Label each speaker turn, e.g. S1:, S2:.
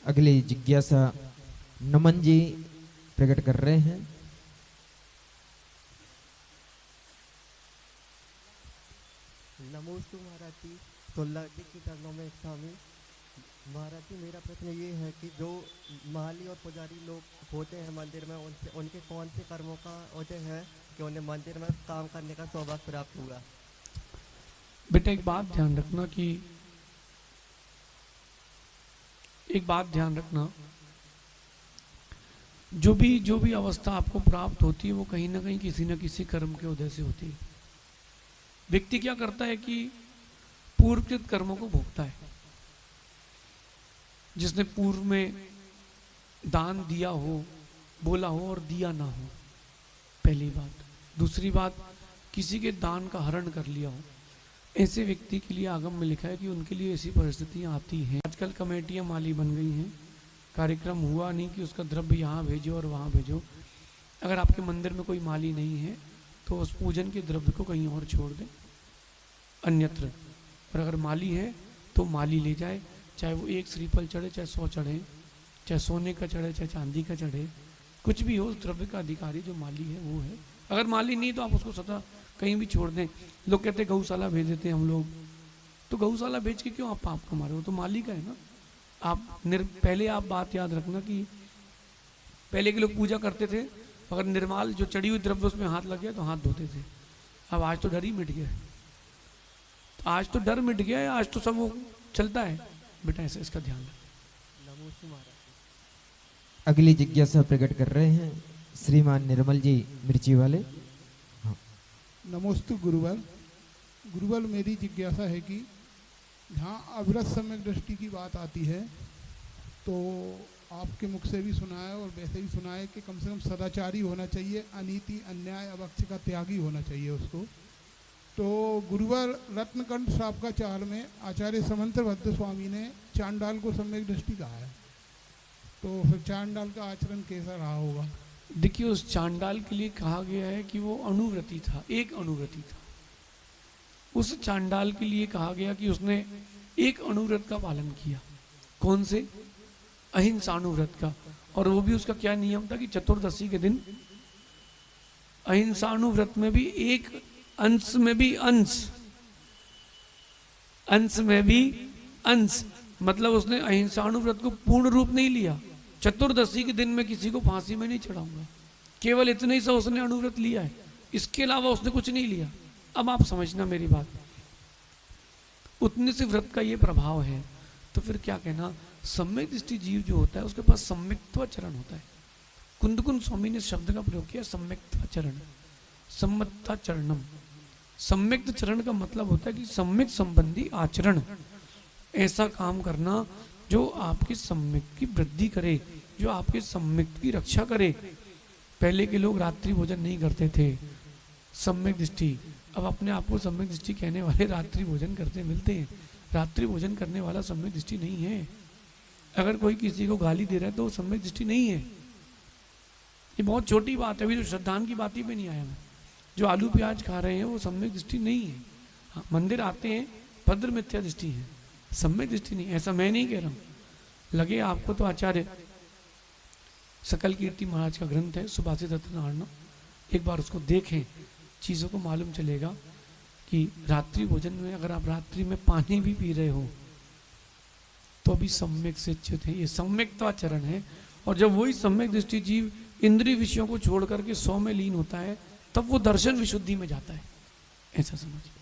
S1: अगली जिज्ञासा नमन जी प्रकट कर रहे हैं।
S2: नमोस्तु महाराज जी, 16 के चरणों में स्वामी महाराज जी, मेरा प्रश्न ये है कि जो माली और पुजारी लोग होते हैं मंदिर में, उनसे उनके कौन से कर्मों का वजह है कि उन्हें मंदिर में काम करने का सौभाग्य प्राप्त हुआ?
S3: बेटा एक बात ध्यान रखना, जो भी अवस्था आपको प्राप्त होती है वो कहीं ना कहीं किसी न किसी कर्म के उदय से होती है। व्यक्ति क्या करता है कि पूर्वकृत कर्मों को भोगता है। जिसने पूर्व में दान दिया हो, बोला हो और दिया ना हो, पहली बात। दूसरी बात, किसी के दान का हरण कर लिया हो, ऐसे व्यक्ति के लिए आगम में लिखा है कि उनके लिए ऐसी परिस्थितियां आती हैं। आजकल कमेटियां माली बन गई हैं, कार्यक्रम हुआ नहीं कि उसका द्रव्य यहाँ भेजो और वहाँ भेजो। अगर आपके मंदिर में कोई माली नहीं है तो उस पूजन के द्रव्य को कहीं और छोड़ दें, अन्यत्र। और अगर माली है तो माली ले जाए, चाहे वो 1 श्रीफल चढ़े, चाहे 100 चढ़े, चाहे सोने का चढ़े, चाहे चांदी का चढ़े, कुछ भी हो, उस द्रव्य का अधिकारी जो माली है वो है। अगर माली नहीं तो आप उसको सदा कहीं भी छोड़ दें। लोग कहते हैं गौशाला भेज देते हैं हम लोग, तो गौशाला भेज के क्यों आप पाप कमा रहे हो? तो माली का है ना। पहले आप बात याद रखना कि पहले के लोग पूजा करते थे, अगर निर्माल जो चढ़ी हुई द्रव्य उसमें हाथ लग गया तो हाथ धोते थे। अब आज तो डर ही मिट गया है, तो आज तो डर मिट गया है, आज तो सब वो चलता है। बेटा ऐसे इसका ध्यान रखना।
S1: अगली जिज्ञासा प्रकट कर रहे हैं श्रीमान निर्मल जी मिर्ची वाले। हाँ।
S4: नमोस्तु गुरुवर, मेरी जिज्ञासा है कि जहाँ अविरत सम्यक दृष्टि की बात आती है तो आपके मुख से भी सुना है और वैसे भी सुना है कि कम से कम सदाचारी होना चाहिए, अनीति अन्याय अवक्ष का त्यागी होना चाहिए उसको। तो गुरुवर रत्नकंठ श्राप का चाल में आचार्य समंतभद्र स्वामी ने चांडाल को सम्यक दृष्टि कहा है, तो फिर चांडाल का आचरण कैसा रहा होगा?
S3: देखिए, उस चांडाल के लिए कहा गया है कि वो अनुव्रती था, एक अनुव्रती था। उस चांडाल के लिए कहा गया कि उसने एक अनुव्रत का पालन किया। कौन से? अहिंसानुव्रत का। और वो भी उसका क्या नियम था कि चतुर्दशी के दिन अहिंसानुव्रत में भी एक अंश में भी अंश, मतलब उसने अहिंसानुव्रत को पूर्ण रूप नहीं लिया। चतुर्दशी के दिन में किसी को फांसी में नहीं चढ़ाऊंगा, केवल इतने ही से उसने अनुव्रत लिया है, इसके अलावा उसने कुछ नहीं लिया। अब आप समझना मेरी बात, उतने से व्रत का ये प्रभाव है। तो फिर क्या कहना, सम्यक दृष्टि जीव जो होता है उसके पास सम्यक्त्वाचरण होता है। कुंदकुंद स्वामी ने शब्द का प्रयोग किया सम्यक्त्वाचरण, सम्मत्ताचरणम। सम्यक्त चरण का मतलब होता है कि सम्यक संबंधी आचरण, ऐसा काम करना जो आपके सम्यक की वृद्धि करे, जो आपके सम्यक की रक्षा करे। पहले के लोग रात्रि भोजन नहीं करते थे, सम्यक दृष्टि। अब अपने आप को सम्यक दृष्टि कहने वाले रात्रि भोजन करते मिलते हैं। रात्रि भोजन करने वाला सम्यक दृष्टि नहीं है। अगर कोई किसी को गाली दे रहा है तो वो सम्यक दृष्टि नहीं है। ये बहुत छोटी बात है, अभी तो श्रद्धान की बात ही पे नहीं आया मैं। जो आलू प्याज खा रहे हैं वो सम्यक दृष्टि नहीं है। हाँ, मंदिर आते हैं, भद्र मिथ्या दृष्टि है, सम्यक दृष्टि नहीं। ऐसा मैं नहीं कह रहा हूँ, लगे आपको तो आचार्य सकल कीर्ति महाराज का ग्रंथ है सुभाषित रत्नार्णव, एक बार उसको देखें, चीज़ों को मालूम चलेगा कि रात्रि भोजन में अगर आप रात्रि में पानी भी पी रहे हो तो भी सम्यक से च्युत है। ये सम्यक्त्वाचरण है। और जब वही सम्यक दृष्टि जीव इंद्रिय विषयों को छोड़ करके 100 में लीन होता है, तब वो दर्शन विशुद्धि में जाता है। ऐसा समझिए।